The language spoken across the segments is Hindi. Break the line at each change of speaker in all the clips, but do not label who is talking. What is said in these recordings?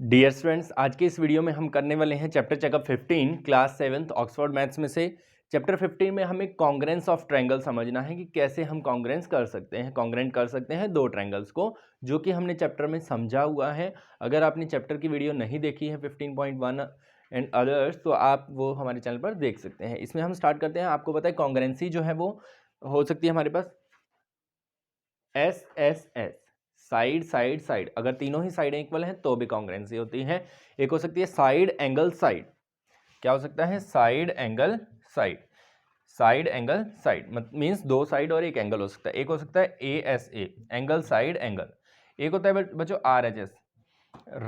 डियर स्टूडेंट्स, आज के इस वीडियो में हम करने वाले हैं chapter checkup 15 class 7th Oxford maths में से। चैप्टर 15 में हमें कॉन्ग्रेंस ऑफ ट्रायंगल समझना है कि कैसे हम कॉन्ग्रेंस कर सकते हैं, कॉन्ग्रेंट कर सकते हैं दो ट्रायंगल्स को, जो कि हमने चैप्टर में समझा हुआ है। अगर आपने चैप्टर की वीडियो नहीं देखी है 15.1 एंड अदर्स, तो आप वो हमारे चैनल पर देख सकते हैं। इसमें हम स्टार्ट करते हैं। आपको पता है कॉन्ग्रेंसी जो है वो हो सकती है हमारे पास एस साइड साइड साइड, अगर तीनों ही साइड इक्वल हैं तो भी कॉन्ग्रेंसी होती है। एक हो सकती है साइड एंगल साइड। क्या हो सकता है? Side angle side. Side angle side means दो साइड और एक एंगल हो सकता है। एक हो सकता है ASA एंगल साइड एंगल। एक होता है बच्चों RHS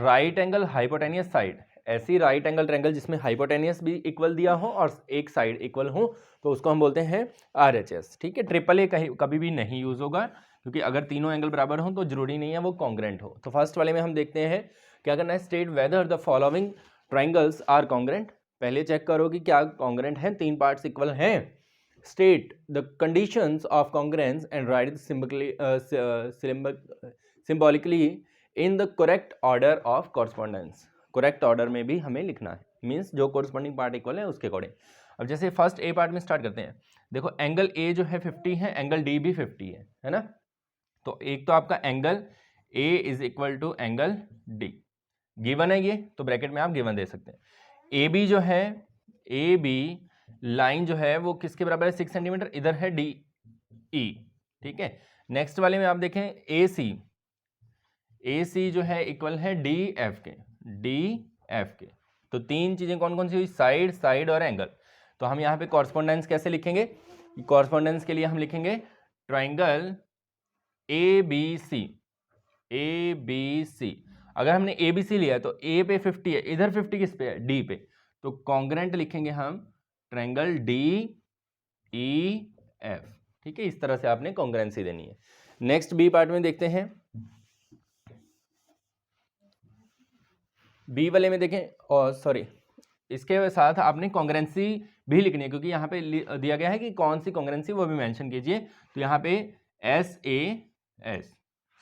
right angle hypotenuse side. ऐसी राइट एंगल ट्रायंगल जिसमें हाइपोटेनियस भी इक्वल दिया हो और एक साइड इक्वल हो तो उसको हम बोलते हैं RHS। ठीक है, ट्रिपल A कभी भी नहीं यूज होगा, क्योंकि अगर तीनों एंगल बराबर हो तो जरूरी नहीं है वो कॉन्ग्रेंट हो। तो फर्स्ट वाले में हम देखते हैं क्या करना है। State whether the following triangles are congruent. पहले चेक करो कि क्या कॉन्ग्रेंट है, तीन पार्ट्स इक्वल हैं। State the conditions of congruence and write symbolically in the correct order of correspondence. Correct order में भी हमें लिखना है, मीन्स जो कॉरस्पॉन्डिंग पार्ट इक्वल है उसके अकॉर्डिंग। अब जैसे फर्स्ट ए पार्ट में स्टार्ट करते हैं। देखो एंगल ए जो है 50 है, एंगल डी भी 50 है ना। तो एक तो आपका angle A is equal to angle D given है ये, तो ब्रैकेट में आप गिवन दे सकते हैं। ए बी जो है, ए बी लाइन जो है वो किसके बराबर है? 6 सेंटीमीटर। इधर है डी ई। ठीक है, नेक्स्ट वाले में आप देखें ए सी जो है इक्वल है डी एफ के। तो तीन चीजें कौन कौन सी हुई? साइड साइड और एंगल। तो हम यहाँ पे कॉरस्पॉन्डेंस कैसे लिखेंगे? कॉरस्पॉन्डेंस के लिए हम लिखेंगे ट्राइंगल ABC। अगर हमने ABC लिया तो ए पे 50 है, इधर 50 किस पे है? डी पे। तो कॉन्ग्रेंट लिखेंगे हम ट्रायंगल DEF। ठीक है, इस तरह से आपने कॉन्ग्रेंसी देनी है। नेक्स्ट बी पार्ट में देखते हैं। बी वाले में देखें, और सॉरी इसके साथ आपने कॉन्ग्रेंसी भी लिखनी है, क्योंकि यहाँ पे दिया गया है कि कौन सी कॉन्ग्रेंसी वो भी मेंशन कीजिए। तो यहाँ पे SAS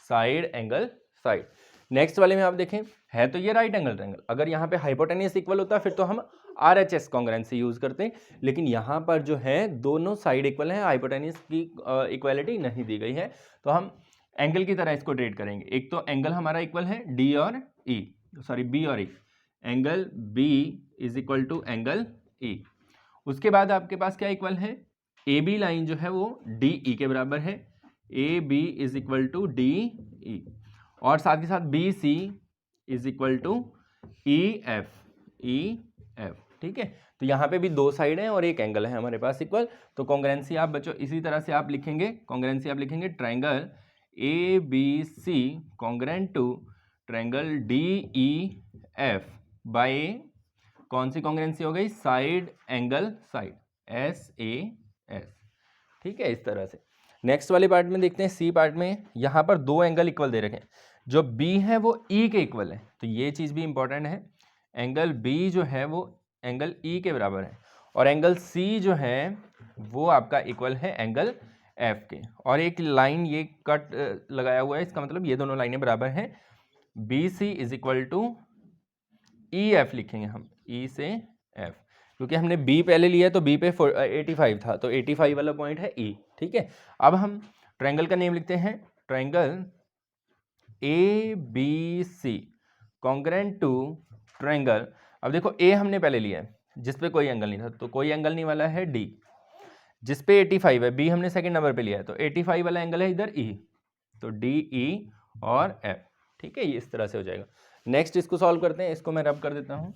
side angle side. Next वाले में आप देखें, है तो ये राइट एंगल ट्रायंगल। अगर यहाँ पे हाइपोटेनियस इक्वल होता फिर तो हम RHS कॉन्ग्रेंसी यूज करते हैं, लेकिन यहाँ पर जो है दोनों साइड इक्वल है, हाइपोटेनियस की इक्वालिटी नहीं दी गई है, तो हम एंगल की तरह इसको ट्रीट करेंगे। एक तो एंगल हमारा इक्वल है बी और E। Angle B is equal to angle E। उसके बाद आपके पास क्या इक्वल है? AB लाइन जो है वो DE के बराबर है। AB is equal to DE, और साथ के साथ BC is equal to EF। ठीक है, तो यहाँ पे भी दो साइड हैं और एक एंगल है हमारे पास इक्वल। तो कॉन्ग्रेंसी आप बच्चों इसी तरह से आप लिखेंगे, कॉन्ग्रेंसी आप लिखेंगे triangle ABC congruent to triangle DEF by कौन सी कॉन्ग्रेंसी हो गई? Side angle side, SAS। ठीक है, इस तरह से। नेक्स्ट वाले पार्ट में देखते हैं, सी पार्ट में यहाँ पर दो एंगल इक्वल दे रखे हैं। जो B है वो E के इक्वल है, तो ये चीज़ भी इंपॉर्टेंट है। एंगल B जो है वो एंगल E के बराबर है, और एंगल C जो है वो आपका इक्वल है एंगल F के। और एक लाइन ये कट लगाया हुआ है, इसका मतलब ये दोनों लाइनें बराबर हैं। BC is equal to EF लिखेंगे हम, E से F, क्योंकि हमने B पहले लिया तो B पे 85 था, तो 85 वाला पॉइंट है E। ठीक है, अब हम ट्रायंगल का नेम लिखते हैं, triangle ABC congruent to triangle. अब देखो A हमने पहले लिया है जिस पे कोई एंगल नहीं था, तो कोई एंगल नहीं वाला है D। जिस पे 85 है, B हमने सेकंड नंबर पे लिया है, तो 85 वाला एंगल है इधर E, तो DE और F। ठीक है, ये इस तरह से हो जाएगा। नेक्स्ट इसको सॉल्व करते हैं, इसको मैं रब कर देता हूं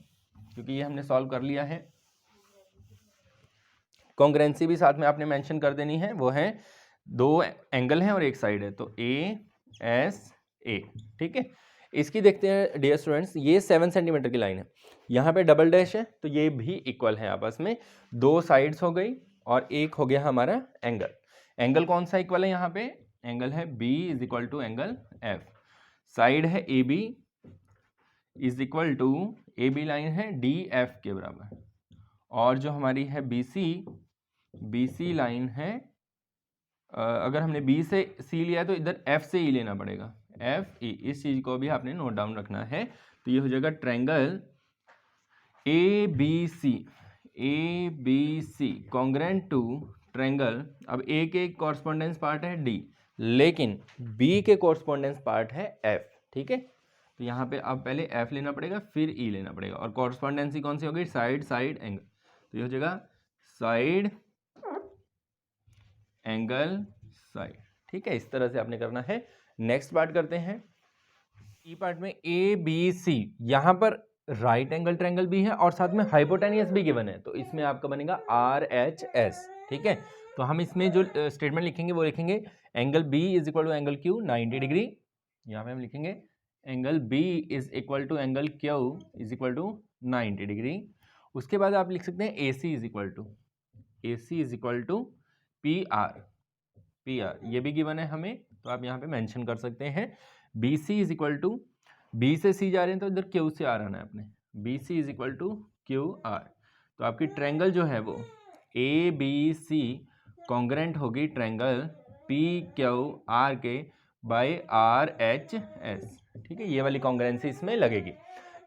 क्योंकि ये हमने सॉल्व कर लिया है। कॉन्ग्रेंसी भी साथ में आपने मेंशन कर देनी है, वो है दो एंगल हैं और एक साइड है, तो ASA। ठीक है, इसकी देखते हैं डियर स्टूडेंट्स। ये 7 सेंटीमीटर की लाइन है, यहाँ पे डबल डैश है, तो ये भी इक्वल है आपस में। दो साइड्स हो गई और एक हो गया हमारा एंगल। एंगल कौन सा इक्वल है यहाँ पे? एंगल है B is equal to angle F। Side है AB is equal to, AB line है DF के बराबर, और जो हमारी है BC लाइन है, अगर हमने B से C लिया है तो इधर F से E लेना पड़ेगा, FE। इस चीज़ को भी आपने नोट डाउन रखना है, तो ये हो जाएगा triangle A B C congruent to triangle. अब ए के कॉरस्पॉन्डेंस पार्ट है डी, लेकिन बी के कॉरस्पॉन्डेंस पार्ट है एफ। ठीक है, तो यहाँ पे अब पहले एफ लेना पड़ेगा, फिर ई लेना पड़ेगा, और कॉरस्पॉन्डेंसी कौन सी होगी? Side side angle. तो ये हो जाएगा साइड एंगल साइड। ठीक है, इस तरह से आपने करना है। नेक्स्ट पार्ट करते हैं। ई पार्ट में ए बी सी, यहाँ पर राइट एंगल ट्रायंगल भी है और साथ में हाइपोटेनियस भी गिवन है, तो इसमें आपका बनेगा आर एच एस। ठीक है, तो हम इसमें जो स्टेटमेंट लिखेंगे वो लिखेंगे angle B is equal to angle Q 90 degree. यहाँ पे हम लिखेंगे angle B is equal to angle Q is equal to 90 degree. उसके बाद आप लिख सकते हैं A C is equal to P R. ये भी गिवन है हमें, तो आप यहाँ पे मेंशन कर सकते हैं। B C is equal to, B से सी जा रहे हैं तो इधर क्यू से आर आना है अपने, B C is equal to Q R. तो आपकी ट्रायंगल जो है वो ए बी सी कॉन्ग्रेंट होगी ट्रायंगल पी क्यू आर के बाय आर एच एस। ठीक है, ये वाली कॉन्ग्रेंसी इसमें लगेगी।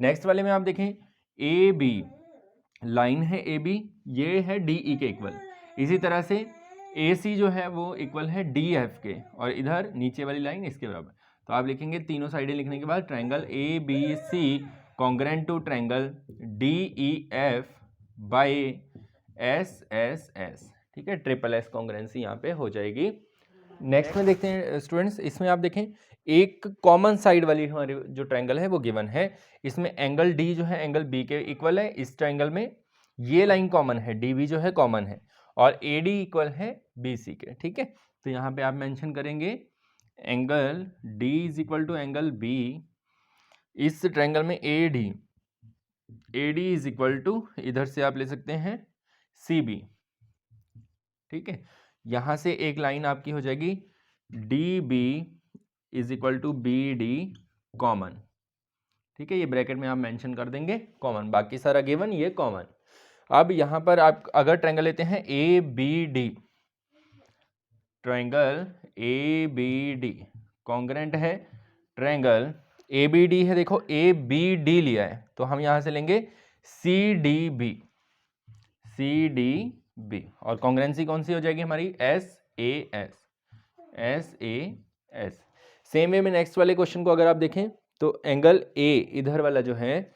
नेक्स्ट वाले में आप देखें ए बी लाइन है, ए बी ये है डी ई के इक्वल। इसी तरह से ए सी जो है वो इक्वल है डी एफ के, और इधर नीचे वाली लाइन इसके बराबर। तो आप लिखेंगे तीनों साइडें लिखने के बाद triangle A B C congruent to triangle D E F by S S S. ठीक है, ट्रिपल एस कॉन्ग्रेंसी यहाँ पे हो जाएगी। नेक्स्ट में देखते हैं स्टूडेंट्स, इसमें आप देखें एक कॉमन साइड वाली हमारी जो ट्रायंगल है वो गिवन है। इसमें एंगल डी जो है एंगल बी के इक्वल है। इस ट्रायंगल में ये लाइन कॉमन है, डी बी जो है कॉमन है, और ए डी इक्वल है बी सी के। ठीक है, तो यहाँ पे आप मेंशन करेंगे angle D is equal to angle B. इस ट्रायंगल में A D is equal to, इधर से आप ले सकते हैं सी बी। ठीक है, यहाँ से एक लाइन आपकी हो जाएगी D B is equal to B D common. ठीक है, ये ब्रैकेट में आप मेंशन कर देंगे कॉमन, बाकी सारा गिवन ये कॉमन। अब यहाँ पर आप अगर ट्रायंगल लेते हैं A B D, triangle A B D congruent है ट्रायंगल ए बी डी है। देखो ए बी डी लिया है, तो हम यहाँ से लेंगे सी डी बी, और कॉन्ग्रेंसी कौन सी हो जाएगी हमारी? S A S. Same way में नेक्स्ट वाले क्वेश्चन को अगर आप देखें तो एंगल ए इधर वाला जो है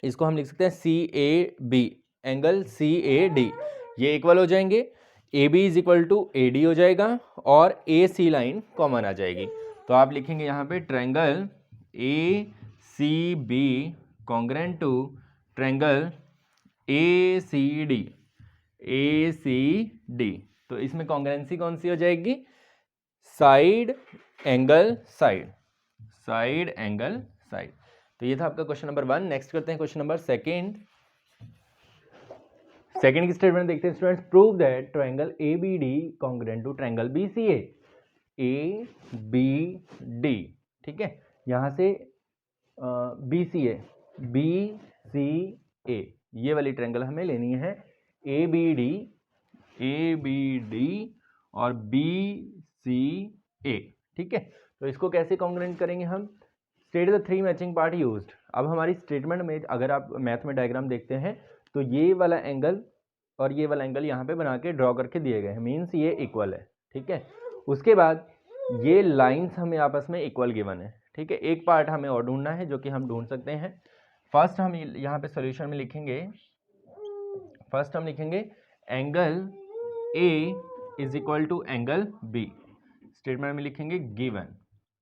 इसको हम लिख सकते हैं C A B, angle C A D, ये इक्वल हो जाएंगे। A B is equal to A D हो जाएगा, और ए सी लाइन कॉमन आ जाएगी। तो आप लिखेंगे यहाँ पे triangle A C B congruent to triangle A C D. तो इसमें कॉन्ग्रेंसी कौन सी हो जाएगी? Side angle side. तो ये था आपका क्वेश्चन नंबर 1। नेक्स्ट करते हैं क्वेश्चन नंबर सेकंड की स्टेटमेंट देखते हैं students. Prove that triangle A B D congruent to triangle B C A B D. ठीक है, यहाँ से बी सी ए ये वाली ट्रायंगल हमें लेनी है, ए बी डी और बी सी ए। ठीक है, तो इसको कैसे कॉन्ग्रेंट करेंगे हम? State the 3 matching part used. अब हमारी स्टेटमेंट में अगर आप मैथ में डायग्राम देखते हैं तो ये वाला एंगल और ये वाला एंगल यहाँ पे बना के ड्रॉ करके दिए गए हैं, मीन्स ये इक्वल है। ठीक है, उसके बाद ये लाइंस हमें आपस में इक्वल गिवन है। ठीक है, एक पार्ट हमें और ढूंढना है जो कि हम ढूंढ सकते हैं। फर्स्ट हम यहाँ पे सॉल्यूशन में लिखेंगे, angle A is equal to angle B. Statement में लिखेंगे गिवन।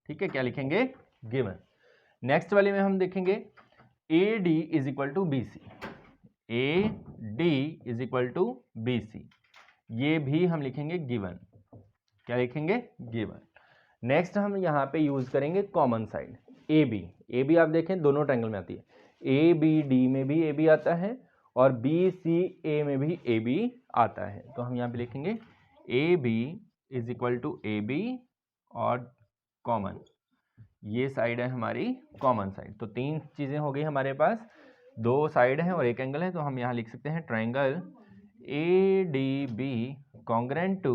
ठीक है, क्या लिखेंगे? गिवन। नेक्स्ट वाले में हम देखेंगे A D is equal to B C, ये भी हम लिखेंगे गिवन। क्या लिखेंगे? गिवन। नेक्स्ट हम यहाँ पे यूज करेंगे कॉमन साइड ए बी आप देखें दोनों ट्रायंगल में आती है, ए बी डी में भी ए बी आता है और बी सी ए में भी ए बी आता है। तो हम यहाँ पे लिखेंगे A B is equal to A B और कॉमन, ये साइड है हमारी कॉमन साइड। तो 3 चीज़ें हो गई हमारे पास, 2 साइड हैं और एक एंगल है। तो हम यहाँ लिख सकते हैं triangle A D B congruent to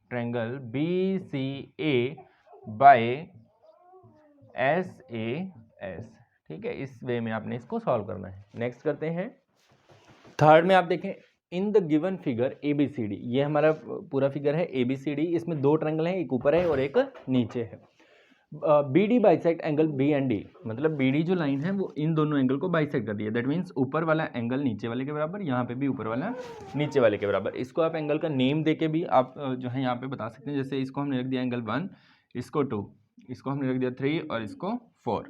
triangle B C A by S A S. ठीक है, इस वे में आपने इसको सॉल्व करना है। नेक्स्ट करते हैं थर्ड में। आप देखें इन द गिवन फिगर ABCD, ये हमारा पूरा फिगर है ABCD, इसमें दो ट्रायंगल हैं, एक ऊपर है और एक नीचे है। BD bisect angle B and D, मतलब BD जो लाइन है वो इन दोनों एंगल को बाइसेक्ट कर रही है। दैट मीन्स ऊपर वाला एंगल नीचे वाले के बराबर, यहाँ पे भी ऊपर वाला नीचे वाले के बराबर। इसको आप एंगल का नेम देके भी आप जो है यहाँ पे बता सकते हैं। जैसे इसको हमने रख दिया एंगल 1, इसको 2, इसको हमने रख दिया 3 और इसको 4।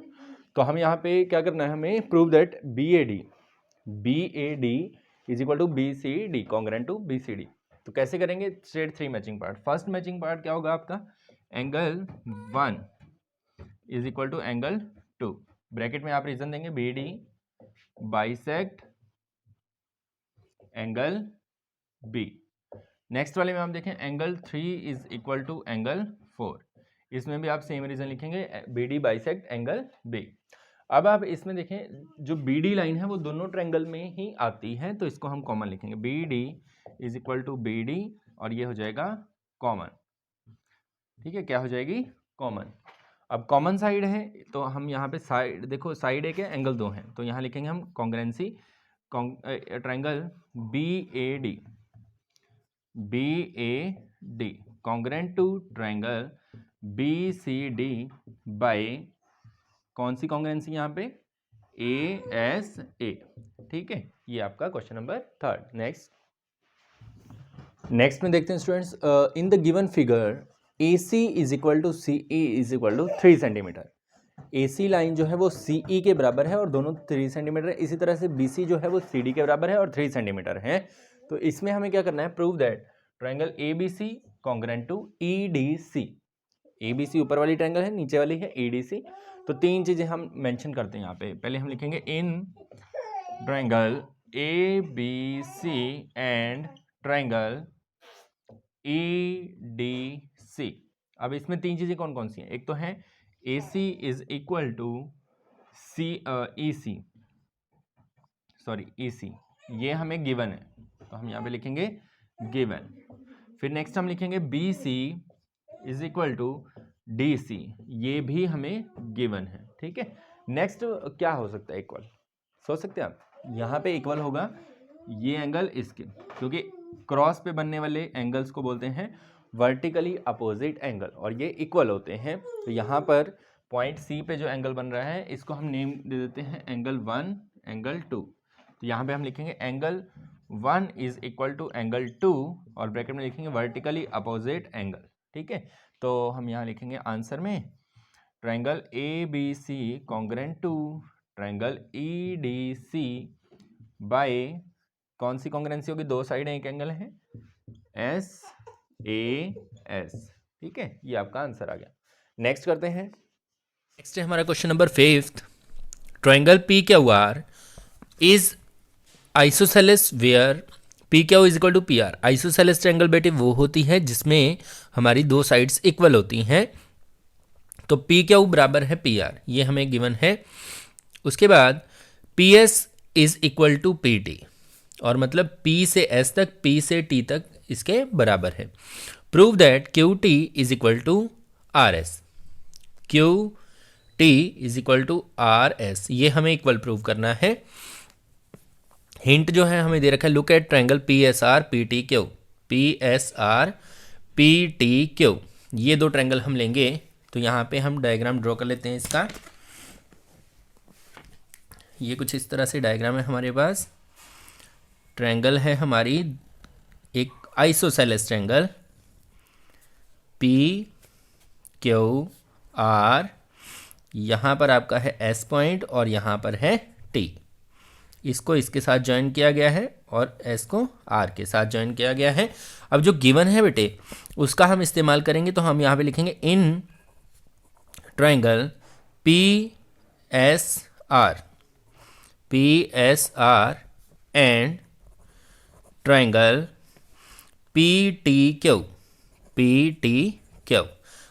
तो हम यहाँ पे क्या करना है, हमें prove that BAD is equal to BCD congruent to BCD। तो कैसे करेंगे, straight 3 matching part. First matching part क्या होगा आपका, angle 1 is equal to angle 2, bracket में आप रीजन देंगे BD bisect angle B। Next वाले में आप देखें angle 3 is equal to angle 4, इसमें भी आप सेम रीजन लिखेंगे BD बाइसेक्ट एंगल B। अब आप इसमें देखें जो BD लाइन है वो दोनों ट्रायंगल में ही आती है, तो इसको हम कॉमन लिखेंगे BD is equal to BD और ये हो जाएगा कॉमन। ठीक है, क्या हो जाएगी, कॉमन। अब कॉमन साइड है तो हम यहाँ पे साइड देखो, साइड एक है एंगल 2 हैं, तो यहाँ लिखेंगे हम congruency triangle BAD congruent to triangle BCD by कौन सी कॉन्ग्रुएंसी यहाँ पे, ASA। ठीक है, ये आपका क्वेश्चन नंबर 3। नेक्स्ट में देखते हैं students, in the given figure AC is equal to CE is equal to 3 centimetre. AC line जो है वो CE के बराबर है और दोनों 3 सेंटीमीटर है। इसी तरह से BC जो है वो CD के बराबर है और 3 सेंटीमीटर है। तो इसमें हमें क्या करना है, prove that triangle ABC congruent to EDC। ABC ऊपर वाली ट्रायंगल है, नीचे वाली है EDC। तो तीन चीज़ें हम मेंशन करते हैं यहाँ पे। पहले हम लिखेंगे in triangle ABC and triangle EDC। अब इसमें तीन चीज़ें कौन कौन सी हैं, एक तो है AC is equal to EC, ये हमें गिवन है तो हम यहाँ पे लिखेंगे गिवन। फिर नेक्स्ट हम लिखेंगे BC is equal to DC, ये भी हमें गिवन है। ठीक है, नेक्स्ट क्या हो सकता है, इक्वल सोच सकते हैं आप, यहाँ पे इक्वल होगा ये एंगल इसके, क्योंकि क्रॉस पे बनने वाले एंगल्स को बोलते हैं वर्टिकली अपोजिट एंगल और ये इक्वल होते हैं। तो यहाँ पर पॉइंट C पे जो एंगल बन रहा है इसको हम नेम दे देते हैं एंगल 1, एंगल 2। तो यहाँ पे हम लिखेंगे angle 1 is equal to angle 2 और ब्रैकेट में लिखेंगे वर्टिकली अपोजिट एंगल। ठीक है, तो हम यहाँ लिखेंगे आंसर में triangle ABC congruent to triangle EDC by कौन सी कॉन्ग्रुएंसी होगी, दो साइड है एक एंगल है, SAS। ठीक है, ये आपका आंसर आ गया। नेक्स्ट करते हैं,
नेक्स्ट है हमारा question number 5। Triangle PQR is isosceles where PQ is equal to PR। Isosceles triangle बेटे वो होती है जिसमें हमारी दो साइड्स इक्वल होती हैं, तो PQ बराबर है PR, ये हमें गिवन है। उसके बाद PS is equal to PT, और मतलब P से S तक, P से T तक इसके बराबर है। Prove that QT is equal to RS, QT is equal to RS, ये हमें इक्वल प्रूव करना है। हिंट जो है हमें दे रखा है, look at triangle PSR PTQ, PSR PTQ, ये दो ट्रायंगल हम लेंगे। तो यहाँ पे हम डायग्राम ड्रॉ कर लेते हैं इसका। ये कुछ इस तरह से डायग्राम है हमारे पास। ट्रायंगल है हमारी एक आइसोसेलेस ट्रायंगल PQR, यहाँ पर आपका है S पॉइंट और यहाँ पर है T। इसको इसके साथ ज्वाइन किया गया है और S को R के साथ ज्वाइन किया गया है। अब जो गिवन है बेटे उसका हम इस्तेमाल करेंगे, तो हम यहाँ पे लिखेंगे in triangle PSR and triangle PTQ।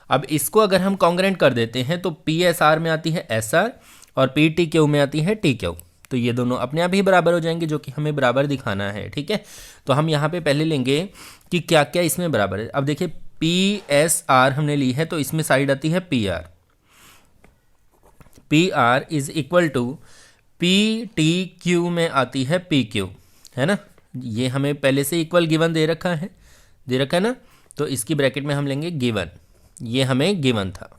अब इसको अगर हम कॉन्ग्रुएंट कर देते हैं तो PSR में आती है SR और PTQ में आती है TQ, तो ये दोनों अपने आप ही बराबर हो जाएंगे, जो कि हमें बराबर दिखाना है। ठीक है, तो हम यहाँ पे पहले लेंगे कि क्या क्या इसमें बराबर है। अब देखिए PSR हमने ली है तो इसमें साइड आती है PR, P R is equal to P T Q में आती है पी क्यू, है ना। ये हमें पहले से इक्वल गिवन दे रखा है ना, तो इसकी ब्रैकेट में हम लेंगे गिवन, ये हमें गिवन था।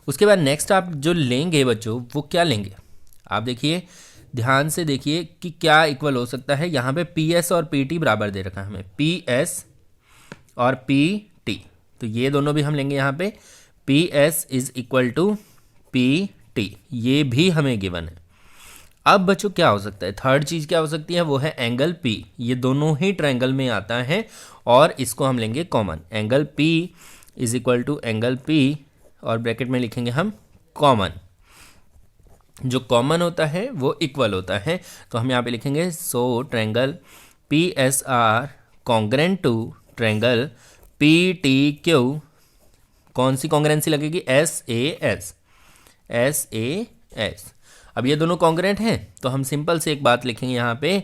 उसके बाद नेक्स्ट आप जो लेंगे बच्चों वो क्या लेंगे, आप देखिए ध्यान से देखिए कि क्या इक्वल हो सकता है। यहाँ पे पी एस और पी टी बराबर दे रखा है हमें, पी एस और पी टी, तो ये दोनों भी हम लेंगे यहाँ पे। P S is equal to P T, ये भी हमें गिवन है। अब बच्चों क्या हो सकता है, थर्ड चीज़ क्या हो सकती है, वो है एंगल पी। ये दोनों ही ट्रायंगल में आता है और इसको हम लेंगे common. Angle P is equal to angle P और ब्रैकेट में लिखेंगे हम कॉमन। जो कॉमन होता है वो इक्वल होता है, तो हम यहाँ पे लिखेंगे so triangle P S R congruent to triangle P T Q. कौन सी कॉन्ग्रेंसी लगेगी, S A S, S A S. अब ये दोनों कॉन्ग्रेंट हैं तो हम सिंपल से एक बात लिखेंगे यहाँ पे,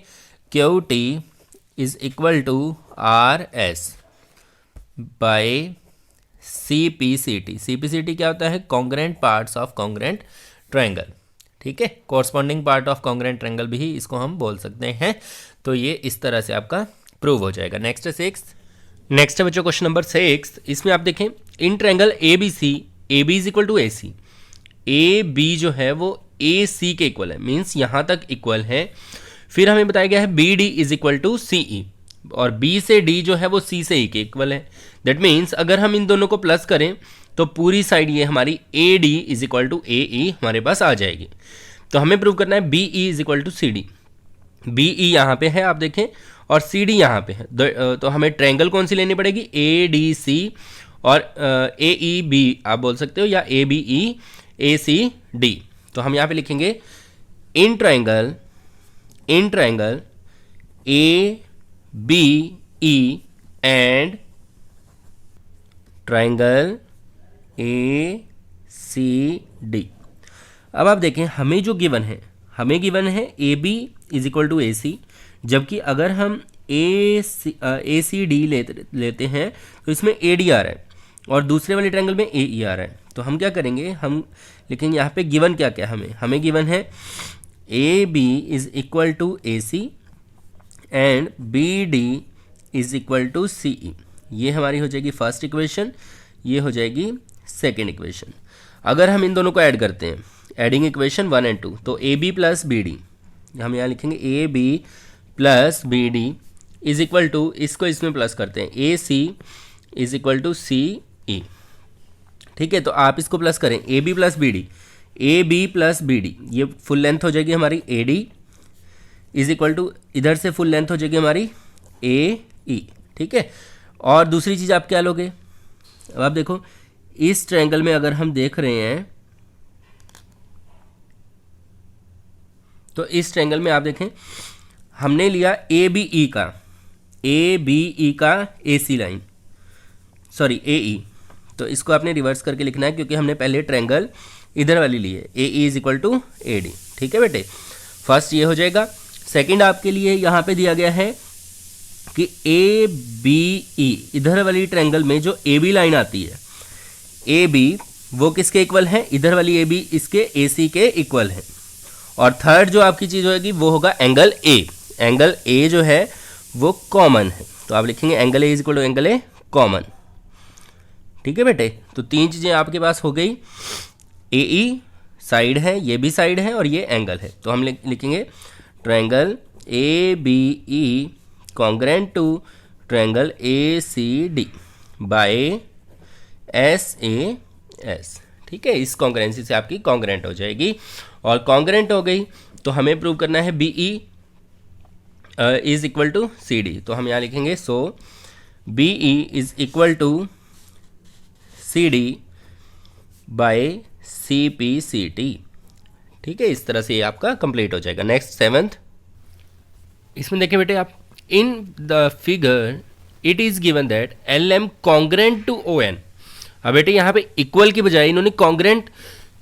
Q T is equal to R S by C P C T. C P C T क्या होता है, congruent parts of congruent triangle, ठीक है। Corresponding part of congruent triangle भी इसको हम बोल सकते हैं। तो ये इस तरह से आपका प्रूव हो जाएगा। नेक्स्ट है बच्चों क्वेश्चन नंबर 6। इसमें आप देखें in triangle A B C, A B is equal to A C, A B जो है वो ए सी के इक्वल है, मीन्स यहाँ तक इक्वल है। फिर हमें बताया गया है B D is equal to C E, और बी से डी जो है वो सी से ई के इक्वल है। दैट मीन्स अगर हम इन दोनों को प्लस करें तो पूरी साइड ये हमारी A D is equal to A E हमारे पास आ जाएगी। तो हमें प्रूव करना है B E is equal to C D. B E यहाँ पे है आप देखें और सी डी यहाँ पे है, तो हमें ट्रायंगल कौन सी लेनी पड़ेगी, ए डी सी और ए ई बी आप बोल सकते हो, या ए बी ई ए सी डी। तो हम यहाँ पे लिखेंगे in triangle A B E and triangle A C D. अब आप देखें हमें जो गिवन है A B is equal to A C, जबकि अगर हम ए सी डी लेते हैं तो इसमें ए डी आ रहा है और दूसरे वाले ट्रायंगल में ए ई आ रहा है। तो हम क्या करेंगे, हम लेकिन यहाँ पे गिवन क्या क्या हमें गिवन है A B is equal to A C and B D is equal to C E. ये हमारी हो जाएगी फर्स्ट इक्वेशन, ये हो जाएगी सेकेंड इक्वेशन। अगर हम इन दोनों को ऐड करते हैं, एडिंग इक्वेशन 1 और 2, तो A B plus B D, हम यहाँ लिखेंगे A B plus B D is equal to, इसको इसमें प्लस करते हैं, A C is equal to C E, ठीक है। तो आप इसको प्लस करें, A B plus B D, A B plus B D, ये फुल लेंथ हो जाएगी हमारी A D is equal to, इधर से फुल लेंथ हो जाएगी हमारी ए ई, ठीक है। और दूसरी चीज़ आप क्या लोगे, अब आप देखो इस ट्रायंगल में अगर हम देख रहे हैं तो इस ट्रायंगल में आप देखें हमने लिया ए बी ई का ए सी लाइन, सॉरी ए ई, तो इसको आपने रिवर्स करके लिखना है क्योंकि हमने पहले ट्रायंगल इधर वाली ली है, A E is equal to A D, ठीक है बेटे। फर्स्ट ये हो जाएगा। सेकंड आपके लिए यहाँ पे दिया गया है कि ए बी ई, इधर वाली ट्रायंगल में जो ए बी लाइन आती है, ए बी वो किसके इक्वल है, इधर वाली ए बी इसके ए सी के इक्वल है। और थर्ड जो आपकी चीज़ होगी वो होगा एंगल ए, एंगल ए जो है वो कॉमन है, तो आप लिखेंगे angle A is equal to angle A common, ठीक है बेटे। तो तीन चीज़ें आपके पास हो गई, ए ई साइड है, ये भी साइड है और ये एंगल है, तो हम लिखेंगे triangle A B E congruent to triangle A C D by S A S, ठीक है। इस कॉन्ग्रेंसी से आपकी कॉन्ग्रेंट हो जाएगी, और कॉन्ग्रेंट हो गई तो हमें प्रूव करना है B E is equal to C D, तो हम यहाँ लिखेंगे so B E is equal to C D by C P C T, ठीक है। इस तरह से ये आपका कंप्लीट हो जाएगा। नेक्स्ट 7th, इसमें देखें बेटे आप, in the figure it is given that L M congruent to O N. अब बेटे यहाँ पे इक्वल की बजाय इन्होंने कॉन्ग्रेंट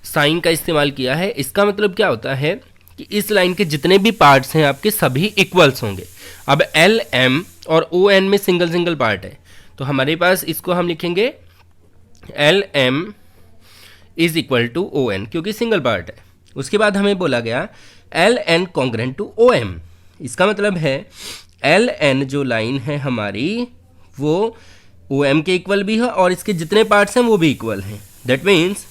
साइन का इस्तेमाल किया है। इसका मतलब क्या होता है कि इस लाइन के जितने भी पार्ट्स हैं आपके सभी इक्वल्स होंगे। अब एल एम और ओ एन में सिंगल सिंगल पार्ट है, तो हमारे पास इसको हम लिखेंगे L M is equal to O N, क्योंकि सिंगल पार्ट है। उसके बाद हमें बोला गया L N congruent to O M. इसका मतलब है एल एन जो लाइन है हमारी वो ओ एम के इक्वल भी है और इसके जितने पार्ट्स हैं वो भी इक्वल हैं। दैट मीन्स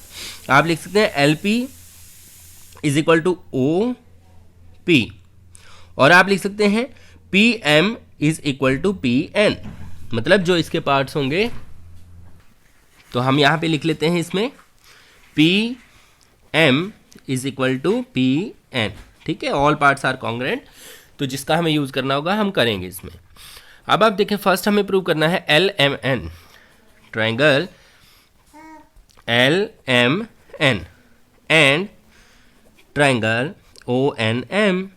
आप लिख सकते हैं L P is equal to O P और आप लिख सकते हैं P M is equal to P N, मतलब जो इसके पार्ट्स होंगे तो हम यहाँ पे लिख लेते हैं इसमें P M is equal to P N. ठीक है, ऑल पार्ट्स आर कॉन्ग्रेंट, तो जिसका हमें यूज़ करना होगा हम करेंगे इसमें। अब आप देखें, फर्स्ट हमें प्रूव करना है L M N, triangle L M N and triangle O N M.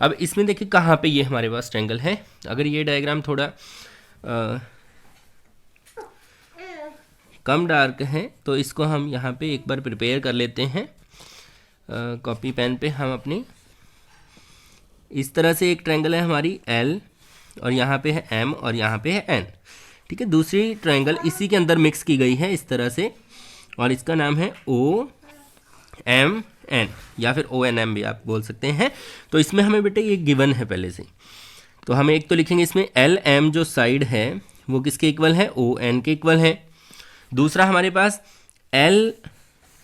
अब इसमें देखिए कहाँ पे ये हमारे पास ट्रायंगल है। अगर ये डायग्राम थोड़ा कम डार्क है तो इसको हम यहाँ पे एक बार प्रिपेयर कर लेते हैं कॉपी पेन पे। हम अपनी इस तरह से एक ट्रायंगल है हमारी एल और यहाँ पे है एम और यहाँ पे है एन। ठीक है, दूसरी ट्रायंगल इसी के अंदर मिक्स की गई है इस तरह से और इसका नाम है ओ एम एन या फिर ओ एन एम भी आप बोल सकते हैं। तो इसमें हमें बेटे ये गिवन है पहले से, तो हम एक तो लिखेंगे इसमें एल एम जो साइड है वो किसके इक्वल है, ओ एन के इक्वल है। दूसरा हमारे पास एल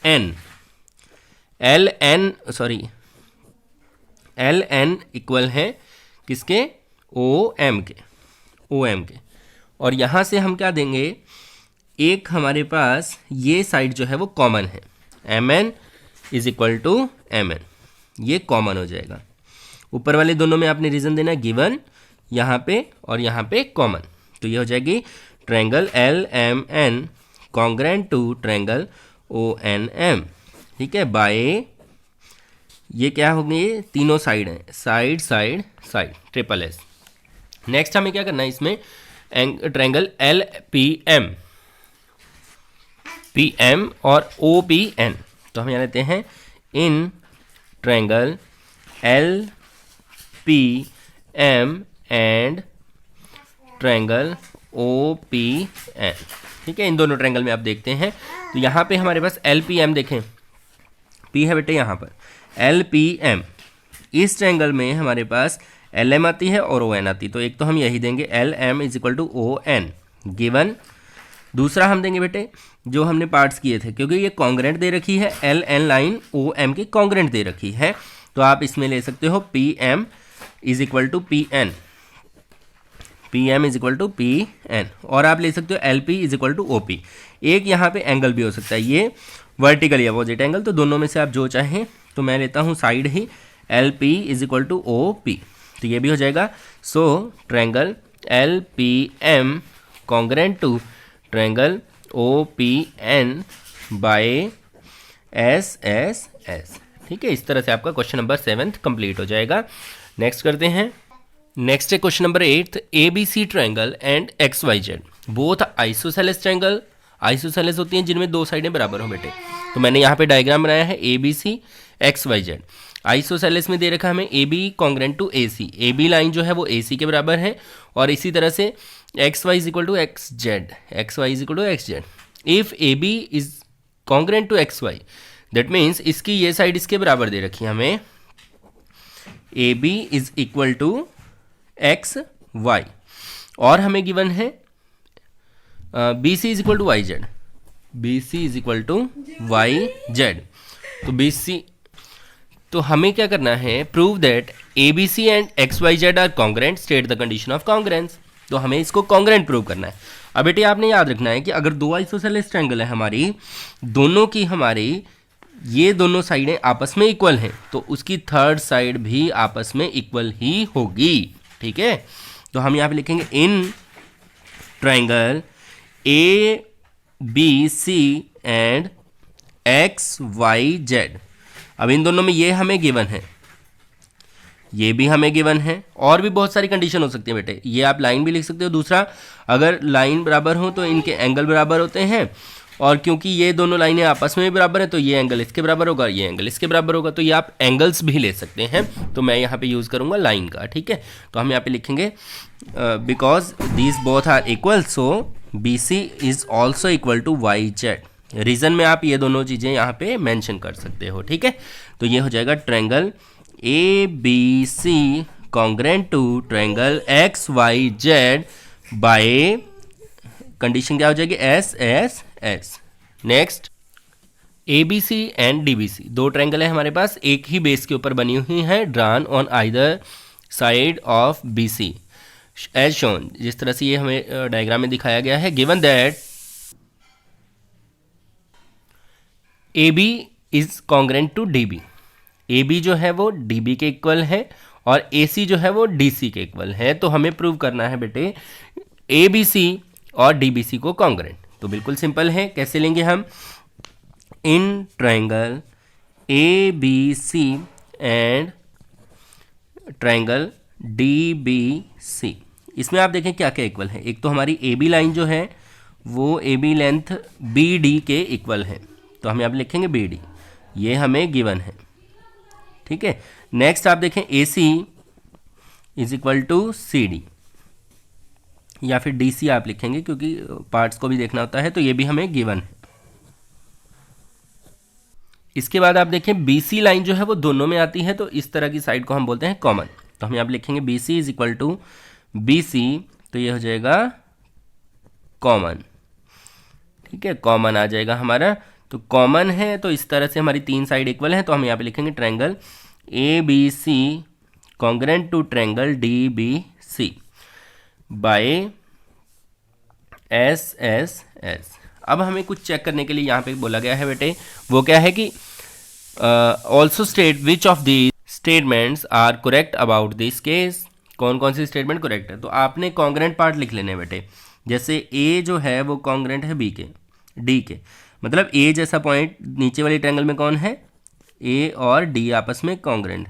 एन इक्वल है किसके, ओ एम के। और यहाँ से हम क्या देंगे, एक हमारे पास ये साइड जो है वो कॉमन है, M N is equal to M N, ये कॉमन हो जाएगा। ऊपर वाले दोनों में आपने रीज़न देना गिवन यहाँ पे और यहाँ पे कॉमन, तो ये हो जाएगी triangle L M N congruent to triangle O N M. ठीक है, बाय ये क्या होंगे, ये तीनों साइड हैं, side side side, triple S. Next हमें क्या करना है इसमें, ट्रायंगल एल पी एम और ओ पी एन। तो हम यहाँ लेते हैं in triangle L P M and triangle O P N. ठीक है, इन दोनों ट्रायंगल में आप देखते हैं तो यहाँ पे हमारे पास एल पी एम देखें, पी है बेटे यहाँ पर एल पी एम, इस ट्रायंगल में हमारे पास एल एम आती है और ओ एन आती है, तो एक तो हम यही देंगे L M is equal to O N given. दूसरा हम देंगे बेटे जो हमने पार्ट्स किए थे, क्योंकि ये कॉन्ग्रेंट दे रखी है, L N line O M की कॉन्ग्रेंट दे रखी है, तो आप इसमें ले सकते हो P M is equal to P N, P M is equal to P N. और आप ले सकते हो L P is equal to O P. एक यहाँ पे एंगल भी हो सकता है, ये वर्टिकल या अपोजिट एंगल, तो दोनों में से आप जो चाहें, तो मैं लेता हूँ साइड ही L P is equal to O P, तो ये भी हो जाएगा। So triangle L P M congruent to triangle O P N by S S S. ठीक है, इस तरह से आपका क्वेश्चन नंबर 7 कंप्लीट हो जाएगा। नेक्स्ट करते हैं, नेक्स्ट है question number 8, A B C triangle and X Y Z both isosceles triangle. Isosceles होती हैं जिनमें दो साइडें बराबर हो बेटे, तो मैंने यहाँ पे डायग्राम बनाया है A B C X Y Z. Isosceles में दे रखा है हमें A B congruent to A C, A B line जो है वो ए सी के बराबर है, और इसी तरह से X Y is equal to X Z, X Y is equal to X Z. If A B is congruent to X Y, that means इसकी ये साइड इसके बराबर दे रखी है हमें, A B is equal to X Y, और हमें गिवन है B C is equal to Y Z, B C is equal to Y Z. तो बी सी, तो हमें क्या करना है, prove that A B C and X Y Z are congruent, state the condition of congruence. तो हमें इसको कॉन्ग्रेंट प्रूव करना है। अब बेटे आपने याद रखना है कि अगर दो आइसोसेलेस ट्रायंगल है हमारी, दोनों की हमारी ये दोनों साइडें आपस में इक्वल हैं, तो उसकी थर्ड साइड भी आपस में इक्वल ही होगी। ठीक है, तो हम यहाँ पे लिखेंगे in triangle A B C and X Y Z. अब इन दोनों में ये हमें गिवन है, ये भी हमें गिवन है, और भी बहुत सारी कंडीशन हो सकती है बेटे। ये आप लाइन भी लिख सकते हो, दूसरा अगर लाइन बराबर हो तो इनके एंगल बराबर होते हैं, और क्योंकि ये दोनों लाइनें आपस में भी बराबर है तो ये एंगल इसके बराबर होगा, ये एंगल इसके बराबर होगा, तो ये आप एंगल्स भी ले सकते हैं। तो मैं यहाँ पे यूज़ करूँगा लाइन का। ठीक है, तो हम यहाँ पे लिखेंगे because these both are equal, so B C is also equal to Y Z. Reason में आप ये दोनों चीज़ें यहाँ पे मेंशन कर सकते हो, ठीक है। तो ये हो जाएगा triangle A B C congruent to triangle X Y Z by condition क्या हो जाएगी, S S S. Next, A B C and D B C, दो ट्रायंगल है हमारे पास, एक ही बेस के ऊपर बनी हुई है, drawn on either side of B C as shown, जिस तरह से ये हमें डायग्राम में दिखाया गया है। Given that A B is congruent to D B, A B जो है वो डी बी के इक्वल है और ए सी जो है वो डी सी के इक्वल है। तो हमें प्रूव करना है बेटे ए बी सी और डी बी सी को कॉन्ग्रेंट। तो बिल्कुल सिंपल है, कैसे लेंगे हम, in triangle A B C and triangle D B C, इसमें आप देखें क्या क्या इक्वल है। एक तो हमारी ए बी लाइन जो है वो A B length B D के इक्वल है, तो हम यहाँ पे लिखेंगे बी डी, ये हमें गिवन है, ठीक है। नेक्स्ट आप देखें A C is equal to C D, या फिर डी सी आप लिखेंगे क्योंकि पार्ट्स को भी देखना होता है, तो ये भी हमें गिवन है। इसके बाद आप देखें बी सी लाइन जो है वो दोनों में आती है, तो इस तरह की साइड को हम बोलते हैं कॉमन। तो हम यहाँ पे लिखेंगे B C is equal to B C, तो ये हो जाएगा कॉमन, ठीक है, कॉमन आ जाएगा हमारा। तो कॉमन है तो इस तरह से हमारी तीन साइड इक्वल है, तो हम यहाँ पे लिखेंगे triangle A B C congruent to triangle D B C by S S S. अब हमें कुछ चेक करने के लिए यहाँ पे बोला गया है बेटे, वो क्या है कि also state which of the statements are correct about this case, कौन कौन सी स्टेटमेंट करेक्ट है। तो आपने कॉन्ग्रेंट पार्ट लिख लेने बेटे, जैसे ए जो है वो कॉन्ग्रेंट है बी के, डी के, मतलब ए जैसा पॉइंट नीचे वाली ट्रायंगल में कौन है, ए और डी आपस में कॉन्ग्रेंट।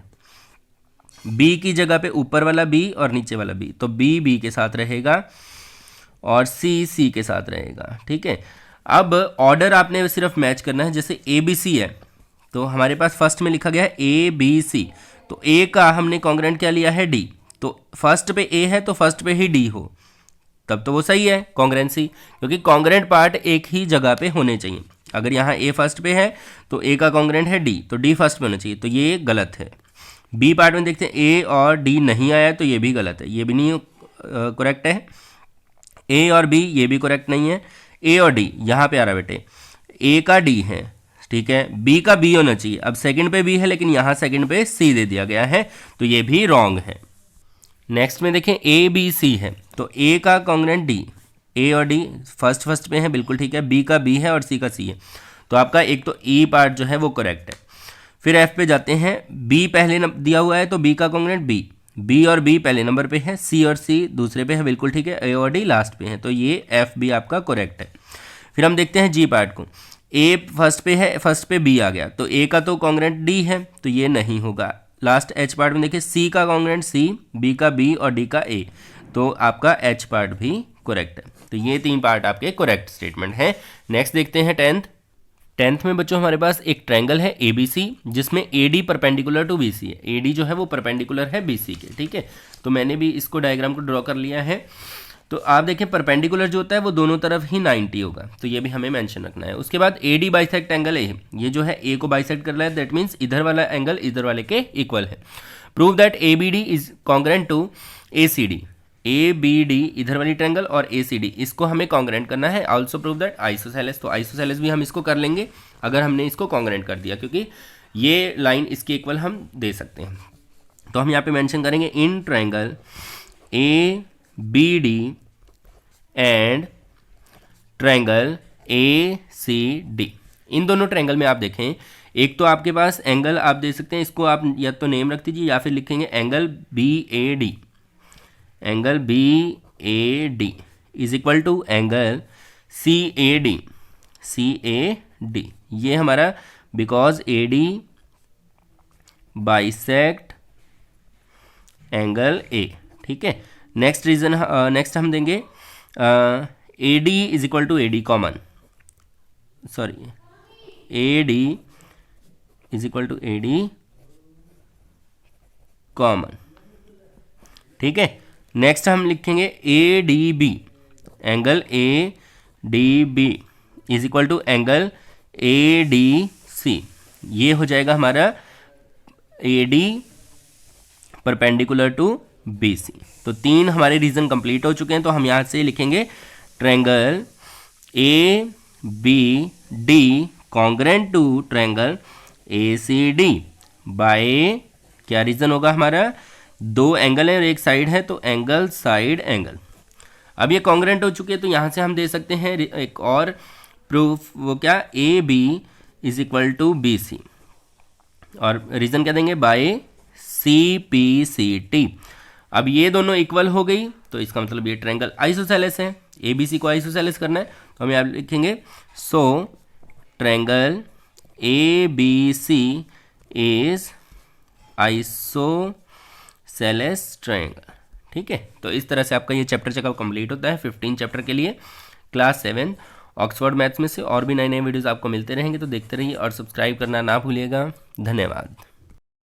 बी की जगह पे ऊपर वाला बी और नीचे वाला बी, तो बी बी के साथ रहेगा और सी सी के साथ रहेगा, ठीक है। अब ऑर्डर आपने सिर्फ मैच करना है, जैसे ए बी सी है तो हमारे पास फर्स्ट में लिखा गया है ए बी सी, तो ए का हमने कॉन्ग्रेंट क्या लिया है, डी, तो फर्स्ट पे ए है तो फर्स्ट पे ही डी हो, तब तो वो सही है कॉन्ग्रेंसी, क्योंकि कॉन्ग्रेंट पार्ट एक ही जगह पे होने चाहिए। अगर यहाँ ए फर्स्ट पे है तो ए का कॉन्ग्रेंट है डी, तो डी फर्स्ट पे होना चाहिए, तो ये गलत है। बी पार्ट में देखते हैं ए और डी नहीं आया, तो ये भी गलत है, ये भी नहीं करेक्ट है। ए और बी ये भी करेक्ट नहीं है। ए और डी यहाँ पे आ रहा है बेटे, ए का डी है, ठीक है, बी का बी होना चाहिए, अब सेकंड पे बी है लेकिन यहाँ सेकंड पे सी दे दिया गया है, तो ये भी रॉन्ग है। नेक्स्ट में देखें ए बी सी है, तो ए का कॉन्ग्रेंट डी, ए और डी फर्स्ट पे है, बिल्कुल ठीक है, बी का बी है और सी का सी है, तो आपका एक तो ई पार्ट जो है वो करेक्ट है। फिर एफ पे जाते हैं, बी पहले दिया हुआ है तो बी का कॉन्ग्रेंट बी, बी और बी पहले नंबर पे है, सी और सी दूसरे पे है, बिल्कुल ठीक है, ए और डी लास्ट पे है, तो ये एफ बी आपका करेक्ट है। फिर हम देखते हैं जी पार्ट को, ए फर्स्ट पे है, फर्स्ट पे बी आ गया, तो ए का तो कॉन्ग्रेंट डी है, तो ये नहीं होगा। लास्ट एच पार्ट में देखिए, सी का कॉन्ग्रेंट सी, बी का बी और डी का ए, तो आपका एच पार्ट भी करेक्ट है। तो ये तीन पार्ट आपके करेक्ट स्टेटमेंट हैं। नेक्स्ट देखते हैं टेंथ में बच्चों हमारे पास एक ट्रायंगल है ए बी सी, जिसमें A D perpendicular to B C है, ए डी जो है वो परपेंडिकुलर है बी सी के, ठीक है। तो मैंने भी इसको डायग्राम को ड्रॉ कर लिया है, तो आप देखें परपेंडिकुलर जो होता है वो दोनों तरफ ही 90 होगा, तो ये भी हमें मेंशन रखना है। उसके बाद ए डी बाइसेक्ट एंगल ए, ये जो है ए को बाइसेक्ट कर रहा है, दैट मीन्स इधर वाला एंगल इधर वाले के इक्वल है। Prove that A B D is congruent to A C D, A B D इधर वाली ट्रायंगल और ए सी डी इसको हमें कॉन्ग्रेंट करना है। आल्सो प्रूव दैट आइसोसेलेस, तो आइसोसेलेस भी हम इसको कर लेंगे अगर हमने इसको कॉन्ग्रेंट कर दिया, क्योंकि ये लाइन इसके इक्वल हम दे सकते हैं। तो हम यहाँ पे मेंशन करेंगे in triangle A B D and triangle A C D, इन दोनों ट्रायंगल में आप देखें, एक तो आपके पास एंगल आप दे सकते हैं, इसको आप या तो नेम रख दीजिए या फिर लिखेंगे angle B A D, angle B A D is equal to angle C A D, C A D, ये हमारा because A D bisect angle A, ठीक है। नेक्स्ट रीजन, नेक्स्ट हम देंगे A D is equal to A D common, sorry A D is equal to A D common, ठीक है। नेक्स्ट हम लिखेंगे A D B, angle A D B is equal to angle A D C, ये हो जाएगा हमारा A D perpendicular to B C. तो 3 हमारे रीजन कंप्लीट हो चुके हैं, तो हम यहाँ से लिखेंगे triangle A B D congruent to triangle A C D by, क्या रीजन होगा हमारा, 2 एंगल है और एक साइड है, तो एंगल साइड एंगल। अब ये कॉन्ग्रेंट हो चुके हैं, तो यहाँ से हम दे सकते हैं एक और प्रूफ, वो क्या, A B is equal to B C, और रीजन क्या देंगे, by C P C T. अब ये दोनों इक्वल हो गई, तो इसका मतलब ये ट्रायंगल आइसोसेलेस है, ए बी सी को आइसोसेलेस करना है, तो हम यहाँ लिखेंगे so triangle A B C is isosceles triangle. ठीक है, तो इस तरह से आपका ये चैप्टर चेकअप कंप्लीट होता है 15 चैप्टर के लिए क्लास 7 ऑक्सफोर्ड मैथ्स में से। और भी नए नए वीडियोस आपको मिलते रहेंगे, तो देखते रहिए और सब्सक्राइब करना ना भूलिएगा। धन्यवाद।